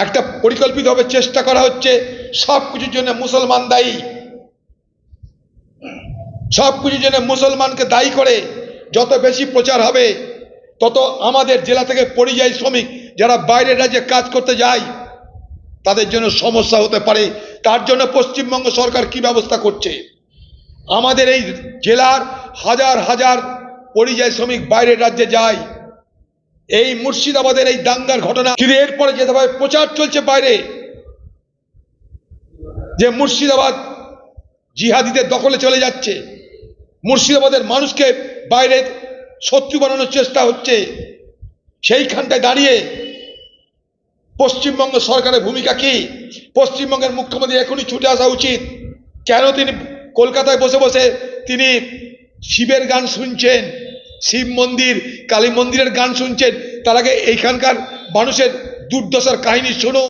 একটা পরিকল্পিতভাবে চেষ্টা করা হচ্ছে সব কিছুর জন্য মুসলমান দায়ী, সব কিছুর জন্য মুসলমানকে দায়ী করে যত বেশি প্রচার হবে তত আমাদের জেলা থেকে পরিযায়ী শ্রমিক যারা বাইরের রাজ্যে কাজ করতে যায় তাদের জন্য সমস্যা হতে পারে। তার জন্য পশ্চিমবঙ্গ সরকার কি ব্যবস্থা করছে, আমাদের এই জেলার হাজার হাজার পরিযায়ী শ্রমিক বাইরের রাজ্যে যায়। এই মুর্শিদাবাদের এই দাঙ্গার ঘটনা কিন্তু এরপরে যেভাবে প্রচার চলছে বাইরে যে মুর্শিদাবাদ জিহাদিদের দখলে চলে যাচ্ছে, মুর্শিদাবাদের মানুষকে বাইরে শত্রু বানানোর চেষ্টা হচ্ছে, সেইখানটায় দাঁড়িয়ে পশ্চিমবঙ্গ সরকারের ভূমিকা কি? পশ্চিমবঙ্গের মুখ্যমন্ত্রী এখনই ছুটে আসা উচিত। কেন তিনি কলকাতায় বসে বসে তিনি শিবের গান শুনছেন, শিব মন্দির কালী মন্দিরের গান শুনছেন? তার আগে এইখানকার মানুষের দুর্দশার কাহিনী শুনুন।